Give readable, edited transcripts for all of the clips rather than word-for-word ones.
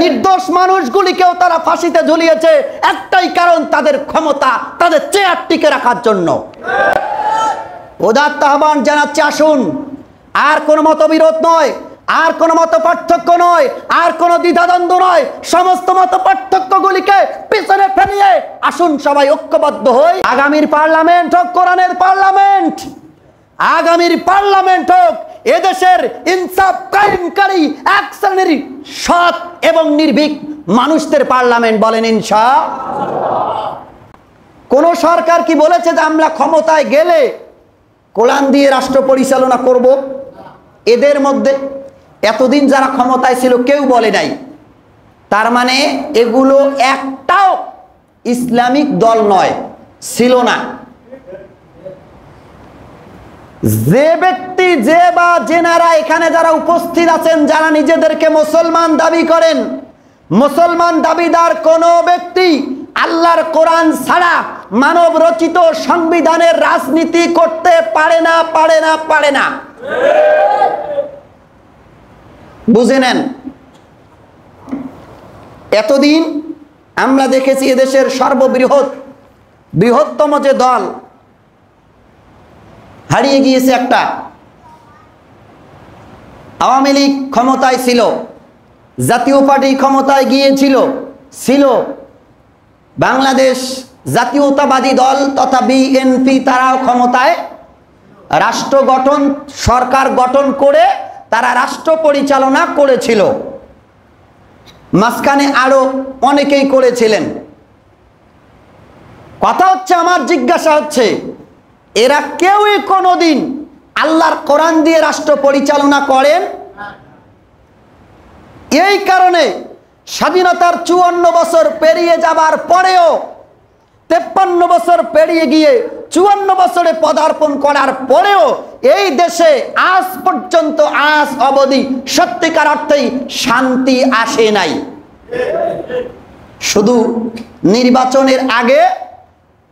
নির্দোষ মানুষগুলিকেও তারা ফাঁসিতে ঝুলিয়েছে একটাই কারণ, তাদের ক্ষমতা, তাদের চেয়ার টিকে রাখার জন্য। উদাত্ত আহ্বান জানাচ্ছে, আসুন, আর কোনো মতবিরোধ নয়, আর কোনো মত পার্থক্য নয়, আর কোনো দ্বিধাদ্বন্দ্ব নয়, সমস্ত মত পার্থক্যগুলিকে পিছনে ফেলিয়ে আসুন সবাই ঐক্যবদ্ধ হই। আগামীর পার্লামেন্ট হোক কোরআনের পার্লামেন্ট, আগামীর পার্লামেন্ট হোক এদেশের ইনসাফ কায়েমকারী এক শ্রেণীর সৎ এবং নির্ভীক মানুষদের পার্লামেন্ট, বলেন ইনশাআল্লাহ। কোন সরকার কি বলেছে যে আমরা ক্ষমতায় গেলে কোরআন দিয়ে রাষ্ট্র পরিচালনা করব? এদের মধ্যে এতদিন যারা ক্ষমতায় ছিল কেউ বলে নাই। তার মানে এগুলো একটাও ইসলামিক দল নয়, ছিল না। যে ব্যক্তি, যে বা যেনারা এখানে যারা উপস্থিত আছেন, যারা নিজেদেরকে মুসলমান দাবি করেন, মুসলমান দাবিদার কোন ব্যক্তি আল্লাহর কোরআন ছাড়া মানব রচিত সংবিধানের রাজনীতি করতে পারে না, পারে না, পারে না। বুঝে নেন। এতদিন আমরা দেখেছি এদেশের বৃহত্তম যে দল হারিয়ে গিয়েছে একটা, আওয়ামী লীগ ক্ষমতায় ছিল, জাতীয় পার্টি ক্ষমতায় ছিল, বাংলাদেশ জাতীয়তাবাদী দল তথা বিএনপি তারাও ক্ষমতায়, রাষ্ট্র গঠন, সরকার গঠন করে তারা রাষ্ট্র পরিচালনা করেছিল। মাঝখানে আরো অনেকেই করেছিলেন। কথা হচ্ছে, আমার জিজ্ঞাসা হচ্ছে, এরা কেউই কোনোদিন আল্লাহর কোরআন দিয়ে রাষ্ট্র পরিচালনা করেন? এই কারণে স্বাধীনতার 54 বছর পেরিয়ে যাবার পরেও, 53 বছর পেরিয়ে গিয়ে 54 বছরে পদার্পণ করার পরেও এই দেশে আজ পর্যন্ত, আজ অবধি সত্যিকার অর্থেই শান্তি আসে নাই। শুধু নির্বাচনের আগে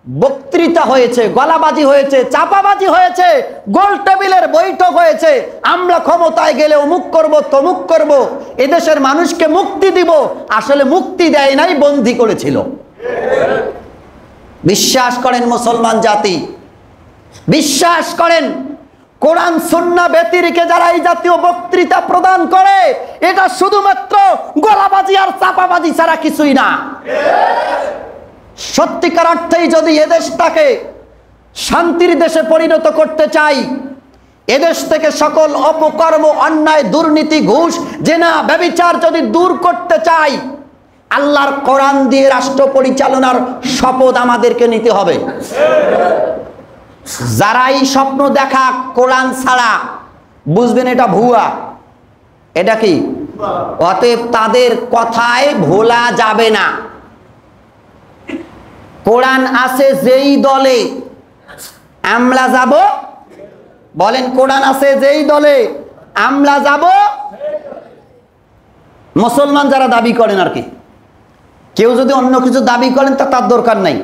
বক্তৃতা হয়েছে, গলাবাজি হয়েছে, চাপাবাজি হয়েছে, গোল টেবিলের বৈঠক হয়েছে, আমরা ক্ষমতায় গেলে অমুক করব, তমুক করব, এদেশের মানুষকে মুক্তি দিব। আসলে মুক্তি দেয় নাই, বন্দী করেছিল। বিশ্বাস করেন মুসলমান জাতি, বিশ্বাস করেন, কোরআন সুন্নাহ ব্যতিরেকে যারা এই জাতীয় বক্তৃতা প্রদান করে, এটা শুধুমাত্র গলাবাজি আর চাপাবাজি ছাড়া কিছুই না। সত্যিকার অর্থেই যদি এদেশটাকে শান্তির দেশে পরিণত করতে চাই, এদেশ থেকে সকল অপকর্ম, অন্যায়, দুর্নীতি, ঘুষ, জেনা, ব্যভিচার যদি দূর করতে চাই, আল্লাহর কোরআন দিয়ে রাষ্ট্র পরিচালনার শপথ আমাদেরকে নিতে হবে। যারাই স্বপ্ন দেখা কোরআন ছাড়া, বুঝবেন এটা ভুয়া, এটা কি? অতএব তাদের কথায় ভোলা যাবে না। কোরআন আছে যেই দলে আমরা যাব, বলেন কোরআন আছে যেই দলে আমরা যাব, মুসলমান যারা দাবি করেন আর কি। কেউ যদি অন্য কিছু দাবি করেন তা তার দরকার নাই।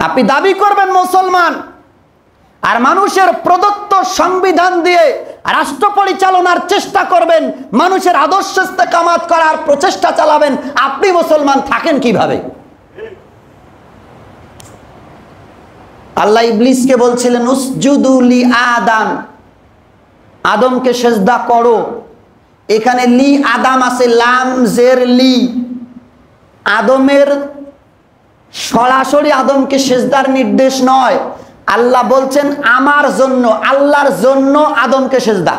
আপনি দাবি করবেন মুসলমান, আর মানুষের প্রদত্ত সংবিধান দিয়ে রাষ্ট্র পরিচালনার চেষ্টা করবেন, মানুষের আদর্শ ইস্তেকামাত করার প্রচেষ্টা চালাবেন, আপনি মুসলমান থাকেন কিভাবে? আল্লাহ ইবলিসকে বলছিলেন উসজুদু লি আদম, আদমকে সেজদা করো। এখানে লি আদম আছে, লাম জের লি। আদমের সরাসরি আদমকে সেজদার নির্দেশ নয়, আল্লাহ বলছেন আমার জন্য, আল্লাহর জন্য আদমকে সেজদা।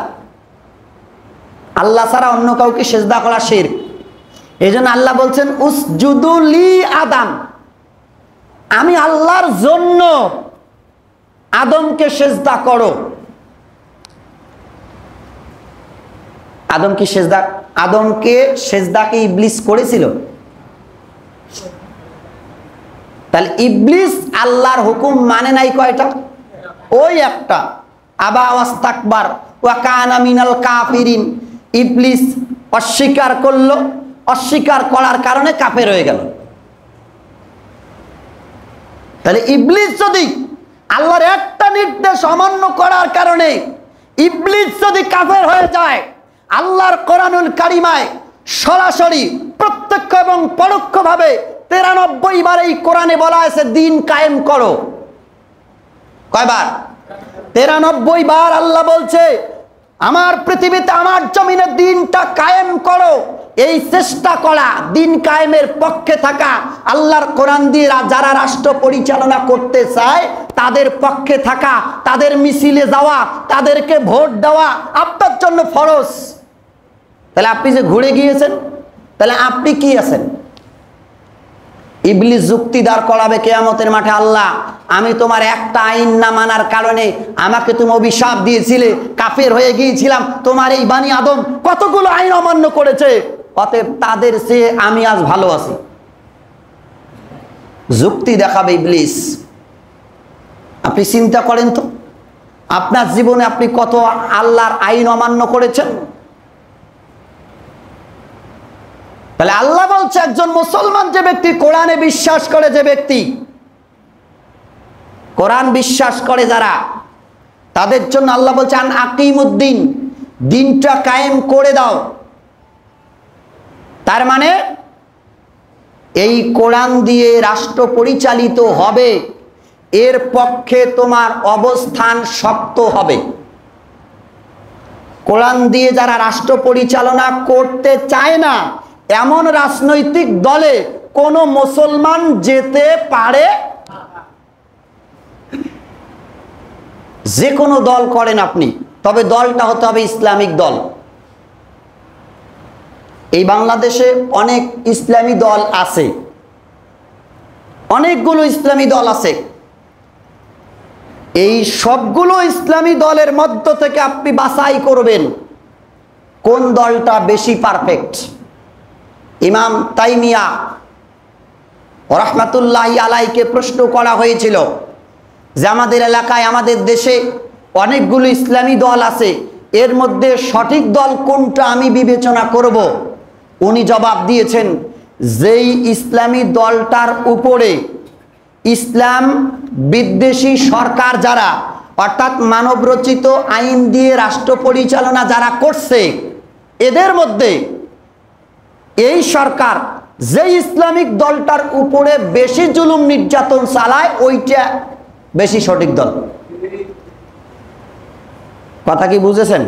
আল্লাহ ছাড়া অন্য কাউকে সেজদা করা শিরক। এইজন্য আল্লাহ বলছেন উসজুদু লি আদম, আমি আল্লাহর জন্য আদমকে সেজদা করো। আদমকে সেজদা কি ইবলিস করেছিল? তাহলে ইবলিস আল্লাহর হুকুম মানে নাই কয়টা? ওই একটা, আবা ওয়াস্তাকবার ওয়া কানা মিনাল কাফিরিন। ইবলিস অস্বীকার করলো, অস্বীকার করার কারণে কাফের হয়ে গেল। তাহলে ইবলিস যদি আল্লাহর একটা নির্দেশ অমান্য করার কারণে ইবলিস যদি কাফের হয়ে যায়, আল্লাহর কোরআনুল কারিমায় সরাসরি প্রত্যক্ষ এবং পরোক্ষভাবে 93 বার এই কোরআনে বলা আছে দিন কায়েম করো। কয়বার? 93 বার আল্লাহ বলছে আমার পৃথিবীতে আমার জমিনে দিনটা কায়েম করো। এই চেষ্টা করা, দিন কায়েমের পক্ষে থাকা, আল্লাহর কোরআন দিয়ে যারা রাষ্ট্র পরিচালনা করতে চায় তাদের পক্ষে থাকা, তাদের মিছিলে যাওয়া, তাদেরকে ভোট দেওয়া আপনার জন্য ফরজ। তাহলে আপনি যে ঘুরে গিয়েছেন, তাহলে আপনি কি আছেন? ইবলিস যুক্তি দাঁড় করাবে কিয়ামতের মাঠে, আল্লাহ আমি তোমার একটা আইন না মানার কারণে আমাকে তুমি অভিশাপ দিয়েছিলে, কাফের হয়ে গিয়েছিলাম, তোমার এই বানি আদম কতগুলো আইন অমান্য করেছে, অতএব তাদের চেয়ে আমি আজ ভালো আছি। যুক্তি দেখাবে ইবলিস। আপনি চিন্তা করেন তো, আপনার জীবনে আপনি কত আল্লাহর আইন অমান্য করেছেন। তাহলে আল্লাহ বলছে একজন মুসলমান যে ব্যক্তি কোরআনে বিশ্বাস করে, যে ব্যক্তি কোরআন বিশ্বাস করে যারা, তাদের জন্য আল্লাহ বলছে আন আকিমুদ্দিন, দিনটা কায়েম করে দাও। তার মানে এই কোরআন দিয়ে রাষ্ট্র পরিচালিত হবে, এর পক্ষে তোমার অবস্থান শক্ত হবে। কোরআন দিয়ে যারা রাষ্ট্র পরিচালনা করতে চায় না এমন রাজনৈতিক দলে কোন মুসলমান যেতে পারে। যে কোনো দল করেন আপনি, তবে দলটা হতে হবে ইসলামিক দল। এই বাংলাদেশে অনেক ইসলামী দল আছে, অনেকগুলো ইসলামী দল আছে। এই সবগুলো ইসলামী দলের মধ্য থেকে আপনি বাছাই করবেন কোন দলটা বেশি পারফেক্ট। ইমাম তাইমিয়া রাহমাতুল্লাহি আলাইহিকে প্রশ্ন করা হয়েছিল যে আমাদের এলাকায়, আমাদের দেশে অনেকগুলো ইসলামী দল আছে, এর মধ্যে সঠিক দল কোনটা আমি বিবেচনা করব। উনি জবাব দিয়েছেন, যেই ইসলামী দলটার উপরে ইসলাম বিদ্বেষী সরকার যারা, অর্থাৎ মানবরচিত আইন দিয়ে রাষ্ট্র পরিচালনা যারা করছে, এদের মধ্যে এই সরকার যে ইসলামিক দলটার উপরে বেশি জুলুম নির্যাতন চালায় ওইটা বেশি সঠিক দল। কথা কি বুঝেছেন?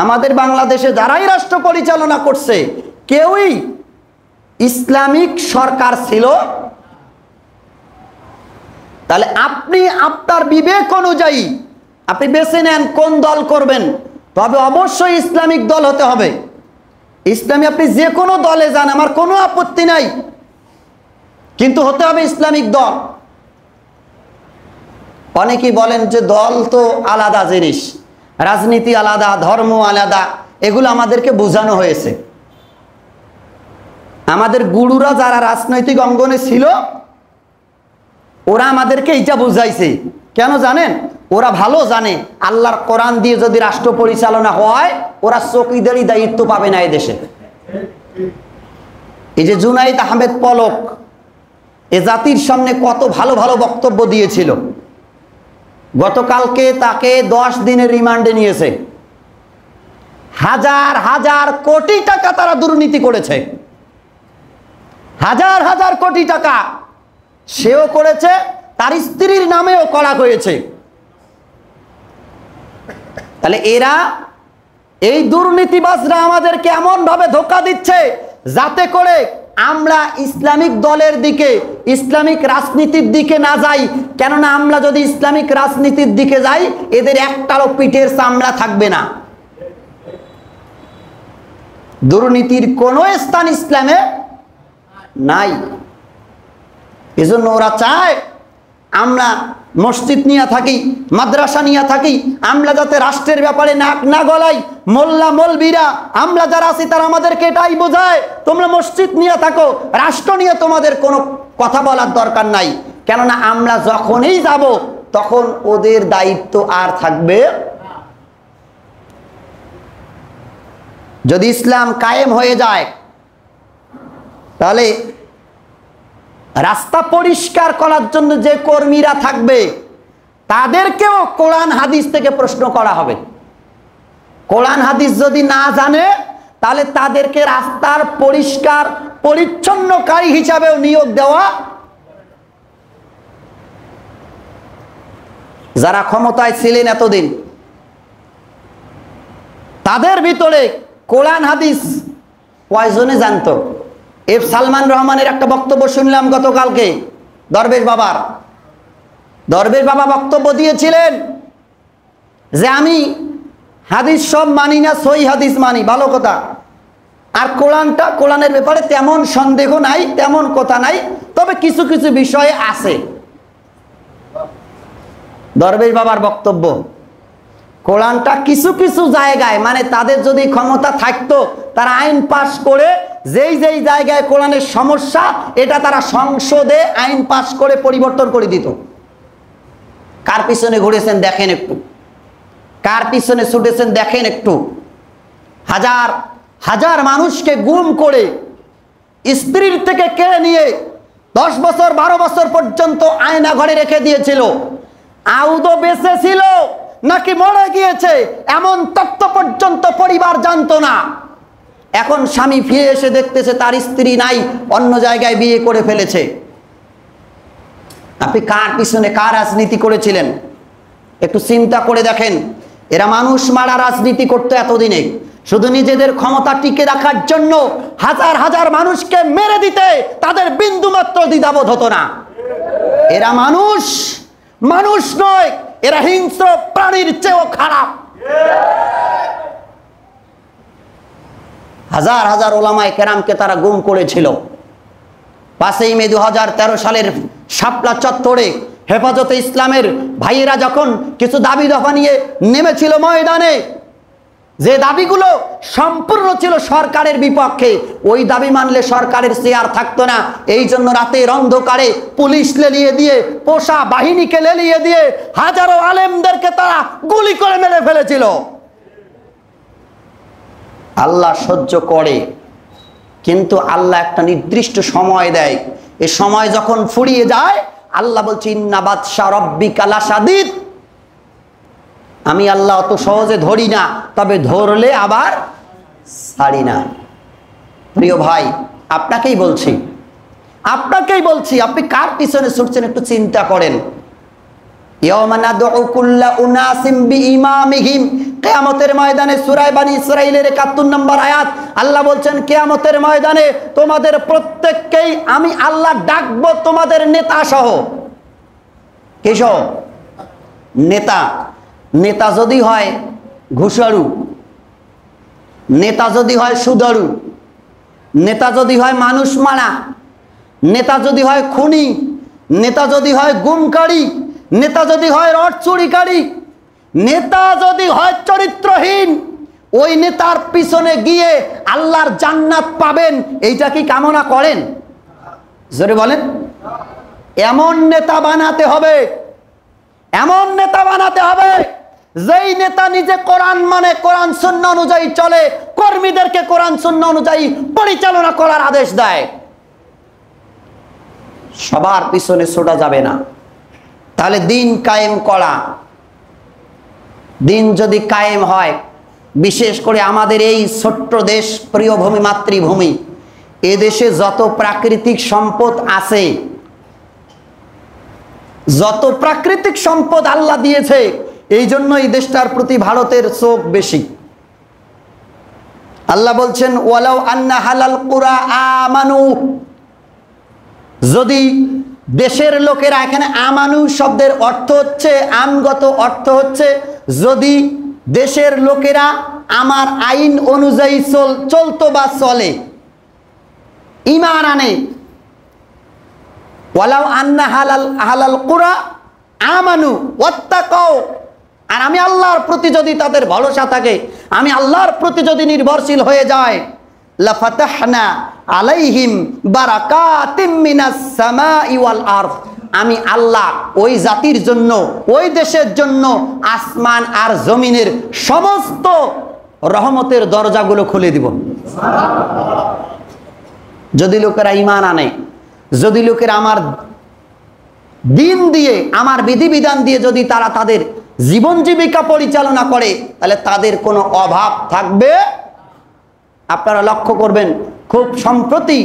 আমাদের বাংলাদেশে যারাই রাষ্ট্র পরিচালনা করছে কেউই ইসলামিক সরকার ছিল। তাহলে আপনি আপনার বিবেক অনুযায়ী আপনি বেছে নেন কোন দল করবেন, তবে অবশ্যই ইসলামিক দল হতে হবে। ইসলামী আপনি যে কোনো দলে যান, আমার কোনো আপত্তি নাই, কিন্তু হতে হবে ইসলামিক দল। অনেকেই বলেন যে দল তো আলাদা জিনিস, রাজনীতি আলাদা, ধর্ম আলাদা, এগুলো আমাদেরকে বোঝানো হয়েছে। আমাদের গুরুরা যারা রাজনৈতিক অঙ্গনে ছিল ওরা আমাদেরকে এইটা বুঝাইছে। কেন জানেন? ওরা ভালো জানে আল্লাহর কোরআন দিয়ে যদি রাষ্ট্র পরিচালনা হয় ওরা চৌকিদারি দায়িত্ব পাবে না এদেশে। এই যে জুনাইদ আহমেদ পলক এ জাতির সামনে কত ভালো ভালো বক্তব্য দিয়েছিল। গতকালকে তাকে 10 দিনের রিমান্ডে নিয়েছে। হাজার হাজার কোটি টাকা তারা দুর্নীতি করেছে, হাজার হাজার কোটি টাকা সেও করেছে, তার স্ত্রীর নামেও করা হয়েছে। তাহলে এরা, এই দুর্নীতিবাজরা আমাদেরকে এমন ভাবে ধোঁকা দিচ্ছে যাতে করে আমরা ইসলামিক দলের দিকে, ইসলামিক রাজনীতির দিকে না যাই। কেননা আমরা যদি ইসলামিক রাজনীতির দিকে যাই এদের একটারও পিঠের চামড়া থাকবে না। দুর্নীতির কোন স্থান ইসলামে নাই। এজন্য ওরা চায় আমরা মসজিদ নিয়ে থাকি, মাদ্রাসা নিয়ে থাকি, আমরা যাতে রাষ্ট্রের ব্যাপারে নাক না গলাই। মোল্লা মৌলবীরা আমরা যারা আছি তারা আমাদেরকে এটাই বোঝায়, তোমরা মসজিদ নিয়ে থাকো, রাষ্ট্র নিয়ে তোমাদের কোনো কথা বলার দরকার নাই। কেননা আমরা যখনই যাব তখন ওদের দায়িত্ব আর থাকবে। যদি ইসলাম কায়েম হয়ে যায় তাহলে রাস্তা পরিষ্কার করার জন্য যে কর্মীরা থাকবে তাদেরকেও কোরআন হাদিস থেকে প্রশ্ন করা হবে। কোরআন হাদিস যদি না জানে তাহলে তাদেরকে রাস্তার পরিষ্কার পরিচ্ছন্নকারী হিসাবেও নিয়োগ দেওয়া। যারা ক্ষমতায় ছিলেন এতদিন, তাদের ভিতরে কোরআন হাদিস কয়জনে জানতো? সালমান রহমানের একটা বক্তব্য শুনলাম গতকালকে, দরবেশ বাবা বক্তব্য দিয়েছিলেন যে আমি হাদিস সব মানি না, সহি হাদিস মানি, ভালো কথা। আর কোরআনের ব্যাপারে তেমন সন্দেহ নাই, তেমন কথা নাই, তবে কিছু কিছু বিষয়ে আছে। দরবেশ বাবার বক্তব্য, কোরআনটা কিছু কিছু জায়গায়, মানে তাদের যদি ক্ষমতা থাকতো তারা আইন পাশ করে যেই যেই জায়গায় কোরআনের সমস্যা এটা তারা সংসদে আইন পাশ করে পরিবর্তন করে দিত। কার পিছনে ঘুরেছেন দেখেন একটু, কার পিছনে ছুটেছেন দেখেন একটু। হাজার হাজার মানুষকে গুম করে স্ত্রীর থেকে কেড়ে নিয়ে 10 বছর 12 বছর পর্যন্ত আয়না ঘরে রেখে দিয়েছিল। আউদো বেঁচে ছিল নাকি মরে গিয়েছে এমন তথ্য পর্যন্ত পরিবার জানতো না। এখন স্বামী ফিরে এসে দেখতেছে তার স্ত্রী নাই, অন্য জায়গায় বিয়ে করে ফেলেছে। আপনি কার পিছনে কার রাজনীতি করেছিলেন একটু চিন্তা করে দেখেন। এরা মানুষ মারা রাজনীতি করতে এতদিনে শুধু নিজেদের ক্ষমতা টিকে রাখার জন্য হাজার হাজার মানুষকে মেরে দিতে তাদের বিন্দুমাত্র দ্বিধাবোধ হতো না। এরা মানুষ নয়, এরা হিংস্র প্রাণীর চেয়েও খারাপ। হাজার হাজার ওলামায়ে কেরামকে তারা গুম করেছিল। 5ই মে 2013 সালের শাপলা চত্বরে হেফাজতে ইসলামের ভাইয়েরা যখন কিছু দাবি দফা নিয়ে নেমেছিল ময়দানে, যে দাবিগুলো সম্পূর্ণ ছিল সরকারের বিপক্ষে, ওই দাবি মানলে সরকারের চেয়ার থাকতো না। এই জন্য রাতের অন্ধকারে পুলিশ লেলিয়ে দিয়ে, পোষা বাহিনীকে লেলিয়ে দিয়ে হাজারো আলেমদেরকে তারা গুলি করে মেরে ফেলেছিল। আল্লাহ সহ্য করে, কিন্তু আল্লাহ একটা নির্দিষ্ট সময় দেয়। এই সময় যখন ফুরিয়ে যায় আল্লাহ বলছে ইন্না বাতশা রাব্বিকা লাশাদীদ, আমি আল্লাহ অত সহজে ধরি না, তবে ধরলে আবার ছাড়ি না। প্রিয় ভাই, আপনাকেই বলছি আপনি কার পিছনে ছুটছেন একটু চিন্তা করেন। ইয়াওমা নাদউ কুল্লা উনাসিম বিইমামিহিম, কিয়ামতের ময়দানে সূরা বনী ইসরাঈলের 71 নম্বর আয়াত আল্লাহ বলছেন কিয়ামতের ময়দানে তোমাদের প্রত্যেককেই আমি আল্লাহ ডাকবো তোমাদের নেতা সহ। কি সহ? নেতা যদি হয় ঘুষারু, নেতা যদি হয় সুদারু, নেতা যদি হয় মানুষ মারা, নেতা যদি হয় খুনি, নেতা যদি হয় গুমকারী, নেতা যদি হয় রড চুরিকারী, নেতা যদি হয় চরিত্রহীন, ওই নেতার পিছনে গিয়ে আল্লাহর জান্নাত পাবেন, এইটা কি কামনা করেন? জোরে বলেন। এমন নেতা বানাতে হবে, এমন নেতা বানাতে হবে যেই নেতা নিজে কোরআন মানে, কোরআন সুন্নাহ অনুযায়ী চলে, কর্মীদেরকে কোরআন সুন্নাহ অনুযায়ী পরিচালনা করার আদেশ দেয়। সবার পিছনে ছোটা যাবে না। তাহলে দিন কায়েম করা, দিন যদি কায়েম হয়, বিশেষ করে আমাদের এই ছোট্ট দেশ, প্রিয় ভূমি, মাতৃভূমি, এ দেশে যত প্রাকৃতিক সম্পদ আছে, যত প্রাকৃতিক সম্পদ আল্লাহ দিয়েছে, এই জন্য এই দেশটার প্রতি ভারতের চোখ বেশি। আল্লাহ বলছেন ওয়ালাউ আন্না হালাল কুরা আমানু, যদি দেশের লোকেরা, এখানে আমানু শব্দের অর্থ হচ্ছে, আইনগত অর্থ হচ্ছে যদি দেশের লোকেরা আমার আইন অনুযায়ী চলতো বা চলে, ঈমান আনে। ওয়ালাউ আন্না হালাল কুরা আমানু ওয়াত্তাকাও, আর আমি আল্লাহর প্রতি যদি তাদের ভরসা থাকে, আমি আল্লাহর প্রতি যদি নির্ভরশীল হয়ে যায়, লাফাতাহনা আলাইহিম বারাকাতিম মিনাস সামাই ওয়াল আরদ, আমি আল্লাহ ওই জাতির জন্য, ওই দেশের জন্য আসমান আর জমিনের সমস্ত রহমতের দরজাগুলো খুলে দিব। যদি লোকেরা ঈমান আনে, যদি লোকেরা আমার দিন দিয়ে, আমার বিধিবিধান দিয়ে যদি তারা তাদের জীবন জীবিকা পরিচালনা করে, তাহলে তাদের কোনো অভাব থাকবে। আপনারা লক্ষ্য করবেন, খুব সম্প্রতি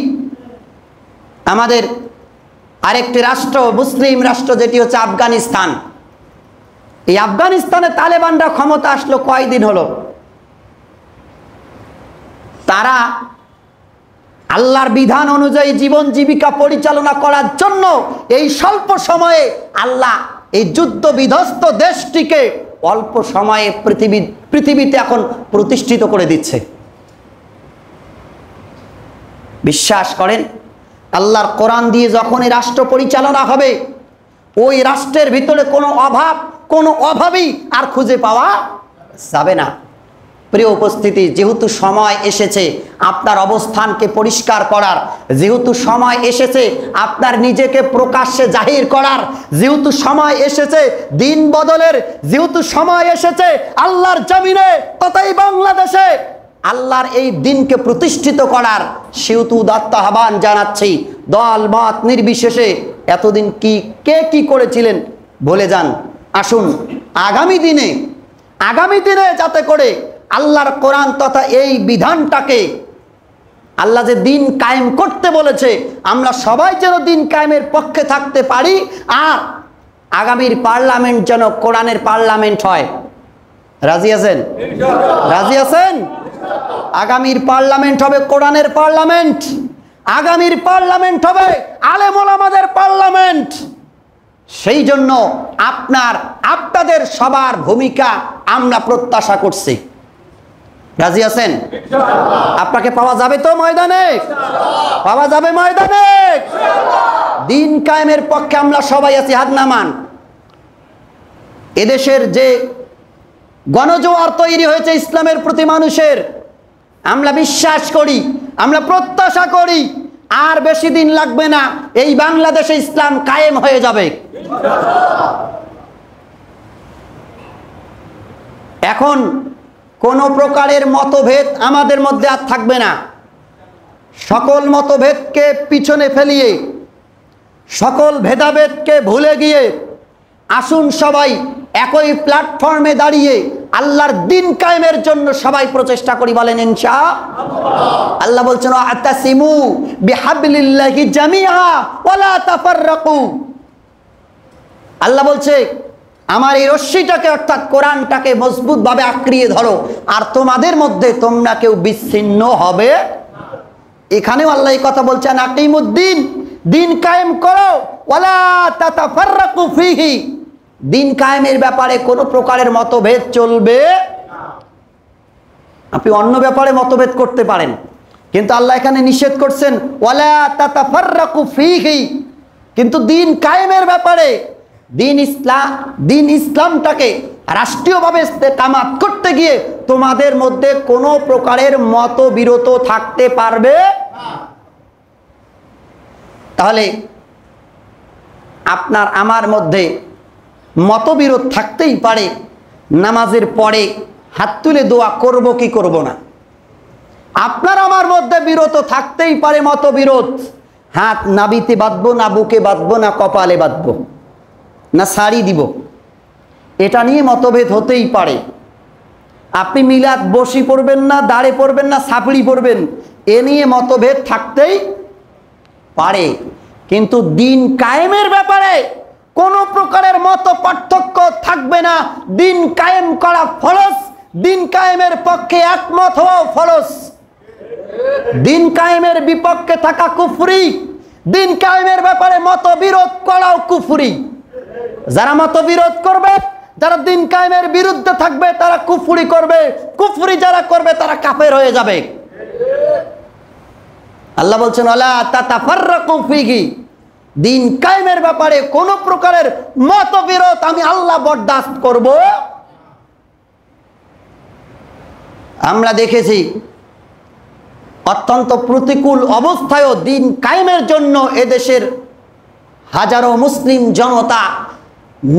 আমাদের আরেকটি রাষ্ট্র, মুসলিম রাষ্ট্র, যেটি হচ্ছে আফগানিস্তান। এই আফগানিস্তানে তালেবানরা ক্ষমতা আসলো কয়দিন হলো। তারা আল্লাহর বিধান অনুযায়ী জীবন জীবিকা পরিচালনা করার জন্য এই স্বল্প সময়ে আল্লাহ এই যুদ্ধ বিধ্বস্ত দেশটিকে অল্প সময়ে পৃথিবীতে এখন প্রতিষ্ঠিত করে দিচ্ছে। বিশ্বাস করেন, আল্লাহর কোরআন দিয়ে যখন এই রাষ্ট্র পরিচালনা হবে, ওই রাষ্ট্রের ভিতরে কোনো অভাবই আর খুঁজে পাওয়া যাবে না। প্রিয় উপস্থিতি, যেহেতু সময় এসেছে আপনার অবস্থানকে পরিষ্কার করার, যেহেতু সময় এসেছে আপনার নিজেকে প্রকাশ্যে জাহির করার, যেহেতু সময় এসেছে দিন বদলের, যেহেতু সময় এসেছে আল্লাহর জমিনে তথা এই বাংলাদেশে আল্লাহর এই দিনকে প্রতিষ্ঠিত করার, সেহেতু উদাত্ত আহ্বান জানাচ্ছি, দল মত নির্বিশেষে এতদিন কে কি করেছিলেন ভুলে যান। আসুন আগামী দিনে যাতে করে আল্লাহর কোরআন তথা এই বিধানটাকে, আল্লাহ যে দিন কায়েম করতে বলেছে, আমরা সবাই যেন দিন কায়েমের পক্ষে থাকতে পারি। আর আগামীর পার্লামেন্ট যেন কোরআনের পার্লামেন্ট হয়। রাজি আছেন? রাজি আছেন? আগামীর পার্লামেন্ট হবে কোরআনের পার্লামেন্ট, আগামীর পার্লামেন্ট হবে আলেম ওলামাদের পার্লামেন্ট। সেই জন্য আপনাদের সবার ভূমিকা আমরা প্রত্যাশা করছি। রাজি আছেন? আপনাকে পাওয়া যাবে তো ময়দানে? পাওয়া যাবে ময়দানে? দিন কায়েমের পক্ষে আমরা সবাই আছি, হাত নামান। এদেশের যে গণজোয়ার তৈরি হয়েছে ইসলামের প্রতি মানুষের, আমরা বিশ্বাস করি, আমরা প্রত্যাশা করি, আর বেশি দিন লাগবে না, এই বাংলাদেশে ইসলাম কায়েম হয়ে যাবে। এখন কোন প্রকারের মতভেদ আমাদের মধ্যে আর থাকবে না। সকল মতভেদকে পিছনে ফেলিয়ে, সকল ভেদাভেদকে ভুলে গিয়ে আসুন সবাই একই প্ল্যাটফর্মে দাঁড়িয়ে আল্লাহর দিন কায়েমের জন্য সবাই প্রচেষ্টা করি। বলেন ইনশাআল্লাহ। আল্লাহ বলছেন আতাসিমু বিহাবলিল্লাহি জামিআ ওয়ালা তাফাররাকু। আল্লাহ বলছে আমার এই রশ্মিটাকে অর্থাৎ কোরআনটাকে মজবুতভাবে আঁকড়িয়ে ধরো, আর তোমাদের মধ্যে তোমরা কেউ বিচ্ছিন্ন হবে। এখানেও আল্লাহ এই কথা বলছেন, আকিমুদ্দিন, দিন কায়েম করো, ওয়ালা তাতাফাররাকু ফিহি। দিন কায়েমের ব্যাপারে কোনো প্রকারের মতভেদ চলবে। আপনি অন্য ব্যাপারে মতভেদ করতে পারেন, কিন্তু আল্লাহ এখানে নিষেধ করছেন ওয়ালা তাতাফাররাকু ফিহি। কিন্তু দিন কায়েমের ব্যাপারে, দিন ইসলামটাকে রাষ্ট্রীয়ভাবে ইস্তেকামাত করতে গিয়ে তোমাদের মধ্যে কোনো প্রকারের মতবিরোধ থাকতে পারবে। তাহলে আপনার আমার মধ্যে মতবিরোধ থাকতেই পারে, নামাজের পরে হাত তুলে দোয়া করব কি করব না। আপনার আমার মধ্যে বিরত থাকতেই পারে মতবিরোধ, হাত নাভিতে বাঁধবো না, বুকে বাঁধবো না, কপালে বাঁধবো না, শাড়ি দিব, এটা নিয়ে মতভেদ হতেই পারে। আপনি মিলাদ বসি পড়বেন না, দাঁড়ে পড়বেন না, ছাপড়ি পড়বেন, এ নিয়ে মতভেদ থাকতেই পারে। কিন্তু দিন কায়েমের ব্যাপারে কোনো প্রকারের মত পার্থক্য থাকবে না। দিন কায়েম করা ফরজ, দিন কায়েমের পক্ষে একমত হওয়া ফরজ। দিন কায়েমের বিপক্ষে থাকা কুফরি, দিন কায়েমের ব্যাপারে মতবিরোধ করাও কুফরি। যারা মতবিরোধ করবে, যারা দিন কায়েমের বিরুদ্ধে থাকবে, তারা কুফরি করবে। কুফরি যারা করবে তারা কাফের হয়ে যাবে। আল্লাহ বলছেন ওয়ালা তাতাফাররাকু ফিহি। দিন কায়েমের ব্যাপারে কোন প্রকারের মতবিরোধ আমি আল্লাহ বরদাস্ত করব। আমরা দেখেছি অত্যন্ত প্রতিকূল অবস্থায়ও দিন কায়েমের জন্য এদেশের হাজারো মুসলিম জনতা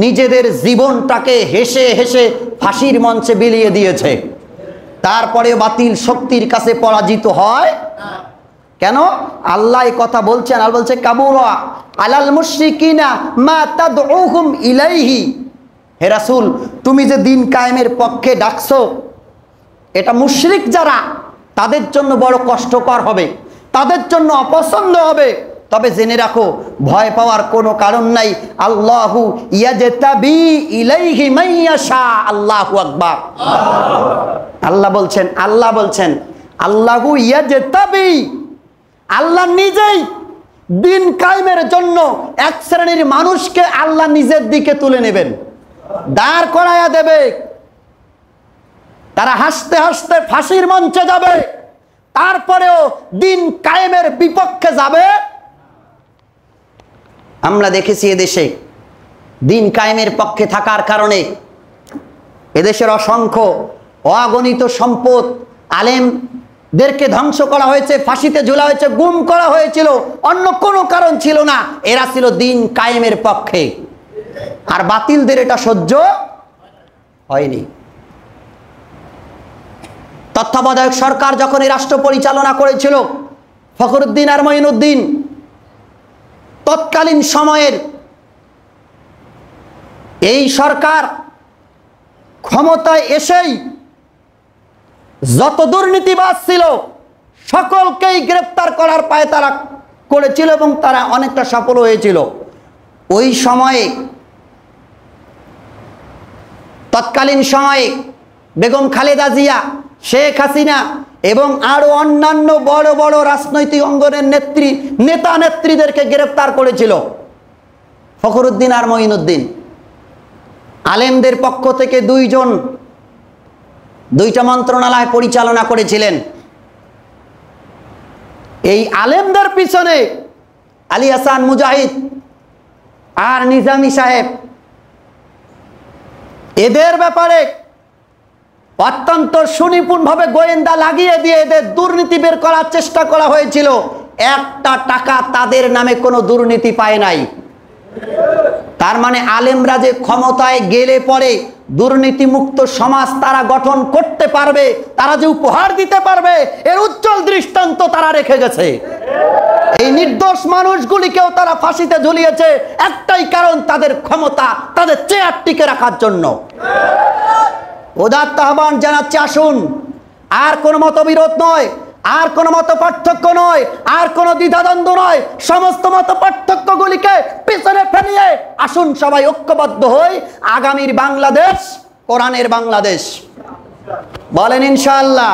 নিজেদের জীবনটাকে হেসে হেসে ফাঁসির মঞ্চে বিলিয়ে দিয়েছে। তারপরে বাতিল শক্তির কাছে পরাজিত হয় কেন? আল্লাহ এই কথা বলছেন। আল্লাহ বলছে কাবুরা আলাল মুশরিকিনা মা তাদউহুম ইলাইহি। হে রাসূল, তুমি যে দিন কায়েমের পক্ষে ডাকছো, এটা মুশরিক যারা, তাদের জন্য বড় কষ্টকর হবে, তাদের জন্য অপছন্দ হবে। তবে জেনে রাখো, ভয় পাওয়ার কোনো কারণ নাই। আল্লাহু ইয়াজতাবি ইলাইহি মান ইয়াশা। আল্লাহু আকবার। আল্লাহ বলছেন আল্লাহু ইয়াজতাবি, আল্লাহ নিজেই দিন কায়েমের জন্য এক শ্রেণীর মানুষকে আল্লাহ নিজের দিকে তুলে নেবেন, দাঁড় করায়া দেবে। তারা হাসতে হাসতে ফাঁসির মঞ্চে যাবে, তারপরেও দিন কায়েমের বিপক্ষে যাবে। আমরা দেখেছি এদেশে দিন কায়েমের পক্ষে থাকার কারণে এদেশের অসংখ্য অগণিত সম্পদ আলেমদেরকে ধ্বংস করা হয়েছে, ফাঁসিতে ঝোলা হয়েছে, গুম করা হয়েছিল। অন্য কোনো কারণ ছিল না, এরা ছিল দিন কায়েমের পক্ষে। আর বাতিলদের এটা সহ্য হয়নি। তত্ত্বাবধায়ক সরকার যখন এই রাষ্ট্র পরিচালনা করেছিল, ফখরুদ্দিন আর মঈনুদ্দিন, তৎকালীন সময়ের এই সরকার ক্ষমতায় এসেই যত দুর্নীতিবাজ ছিল সকলকেই গ্রেপ্তার করার পায়ে তারা করেছিল এবং তারা অনেকটা সফল হয়েছিল। ওই সময়ে তৎকালীন সময়ে বেগম খালেদা জিয়া, শেখ হাসিনা এবং আরো অন্যান্য বড় বড় রাজনৈতিক অঙ্গনের নেতা নেত্রীদেরকে গ্রেফতার করেছিল ফখরুদ্দিন আর মঈনুদ্দিন। আলেমদের পক্ষ থেকে দুইটা মন্ত্রণালয় পরিচালনা করেছিলেন। এই আলেমদের পিছনে আলী হাসান মুজাহিদ আর নিজামী সাহেব, এদের ব্যাপারে অত্যন্ত সুনিপুণভাবে গোয়েন্দা লাগিয়ে দিয়ে এদের দুর্নীতি বের করার চেষ্টা করা হয়েছিল। একটা টাকা তাদের নামে কোনো দুর্নীতি পায় নাই। তার মানে আলেমরা যে ক্ষমতায় গেলে পরে দুর্নীতিমুক্ত সমাজ তারা গঠন করতে পারবে, তারা যে উপহার দিতে পারবে, এর উজ্জ্বল দৃষ্টান্ত তারা রেখে গেছে। এই নির্দোষ মানুষগুলিকেও তারা ফাঁসিতে ঝুলিয়েছে, একটাই কারণ, তাদের ক্ষমতা, তাদের চেয়ার টিকে রাখার জন্য। উদাত্ত আহ্বান জানাচ্ছি, আসুন, আর কোনো মতবিরোধ নয়, আর কোনো মত পার্থক্য নয়, আর কোনো দ্বিধাদ্বন্দ্ব নয়, সমস্ত মত পার্থক্যগুলিকে পিছনে ফেলিয়ে আসুন সবাই ঐক্যবদ্ধ হই। আগামীর বাংলাদেশ কোরআনের বাংলাদেশ, বলেন ইনশাআল্লাহ।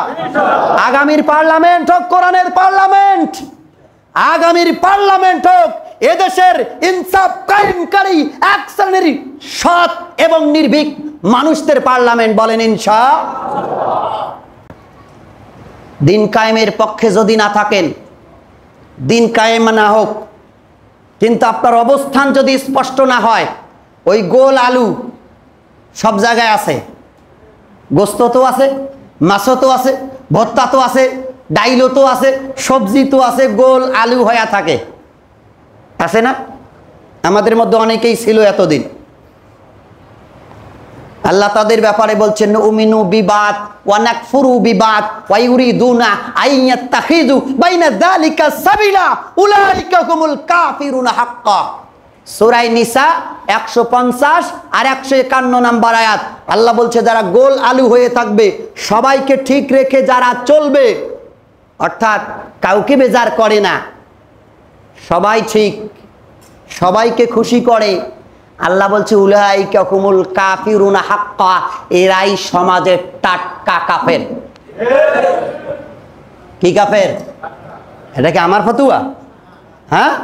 আগামীর পার্লামেন্ট হোক কোরআনের পার্লামেন্ট, আগামীর পার্লামেন্ট হোক এদেশের ইনসাফ কায়েমকারী এক শ্রেণীর সৎ এবং নির্ভীক মানুষদের পার্লামেন্ট, বলেন ইনশাআল্লাহ। দিন কায়েমের পক্ষে যদি না থাকেন, দিন কায়েম না হোক, কিন্তু আপনার অবস্থান যদি স্পষ্ট না হয়, ওই গোল আলু সব জায়গায় আছে, গোস্ত তো আছে, মাছও তো আছে, ভর্তা তো আছে, ডাইলও তো আছে, সবজি তো আছে, গোল আলু হয়ে থাকে, আছে না? আমাদের মধ্যে অনেকেই ছিল এতদিন। আল্লাহ তাদের ব্যাপারে বলছেন, উমিনু বিবাদ ওয়া নাকফুরু বিবাদ ওয়া ইউরিদুনা আইয়াত্তাখিযু বাইনা যালিকা সাবিলা উলাইকা হুমুল কাফিরুনা হাক্কা। সূরা নিসা 150 আর 151 নম্বর আয়াত। আল্লাহ বলছে, যারা গোল আলু হয়ে থাকবে, সবাইকে ঠিক রেখে যারা চলবে, অর্থাৎ কাউকে বেজার করে না, সবাই ঠিক, সবাইকে খুশি করে, আল্লাহ বলছে উলাইকা হুমুল কাফিরুনা হাক্কা, এরাই সমাজের টাটকা কাফের। কি কাফের? এটা কি আমার ফতুয়া? হ্যাঁ,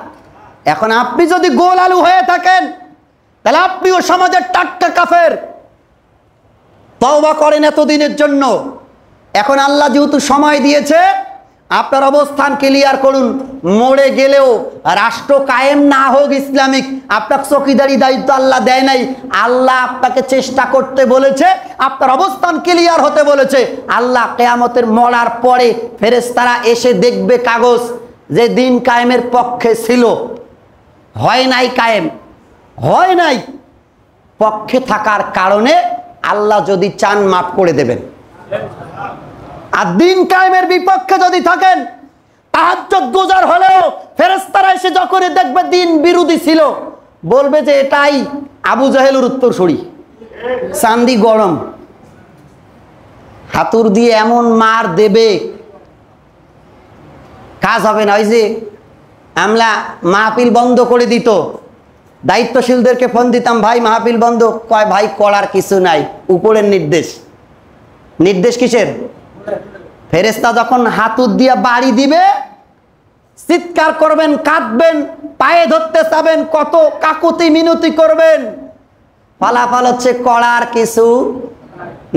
এখন আপনি যদি গোল আলু হয়ে থাকেন, তাহলে আপনিও সমাজের টাটকা কাফের। তওবা করেন এতদিনের জন্য, এখন আল্লাহ যেহেতু সময় দিয়েছে, আপনার অবস্থান ক্লিয়ার করুন। মরে গেলেও রাষ্ট্র কায়েম না হোক ইসলামিক, আপনার চৌকিদারি দায়িত্ব আল্লাহ দেয় নাই, আল্লাহ আপনাকে চেষ্টা করতে বলেছে, আপনার অবস্থান ক্লিয়ার হতে বলেছে। আল্লাহ কিয়ামতের মরার পরে ফেরেশতারা এসে দেখবে কাগজ যে দিন কায়েমের পক্ষে ছিল, হয় নাই কায়েম, হয় নাই, পক্ষে থাকার কারণে আল্লাহ যদি চান মাফ করে দেবেন। আর দিন কায়েমের বিপক্ষে যদি থাকেন, তাহাজ্জুদ গুজার হলেও ফেরেশতারা এসে যখনই দেখবে দিন বিরোধী ছিল, বলবে যে এটাই আবু জাহেলের উত্তরসূরি, চান্দি গরম, হাতুর দিয়ে এমন মার দেবে কাজ হবে না। ওই যে আমলা মাহফিল বন্ধ করে দিত, দায়িত্বশীলদেরকে ফোন দিতাম, ভাই মাহফিল বন্ধ, কয় ভাই করার কিছু নাই, উপরের নির্দেশ। নির্দেশ কিসের? ফেরেশতা যখন হাতুর দিয়া বাড়ি দিবে, চিৎকার করবেন, কাঁদবেন, পায়ে ধরতে চাবেন, কত কাকুতি মিনতি করবেন, ফলাফল হচ্ছে করার কিছু,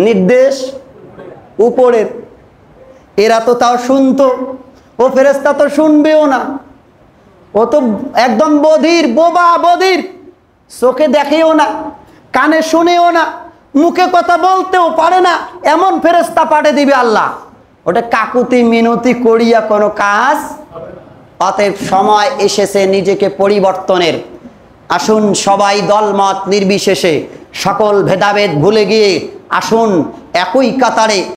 নির্দেশ উপরের। এরা তো তাও শুনতো, ও ফেরেশতা তো শুনবেও না, ও তো একদম বধির, বোবা বধির, চোখে দেখেও না, কানে শুনেও না, মুখে কথা বলতেও পারে না, এমন ফেরেশতা পাঠিয়ে দিবে আল্লাহ। ওটা কাকুতি মিনতি করিয়া কোনো কাজ। অতএব সময় এসেছে নিজেকে পরিবর্তনের। আসুন সবাই দলমত নির্বিশেষে, সকল ভেদাভেদ ভুলে গিয়ে আসুন একই কাতারে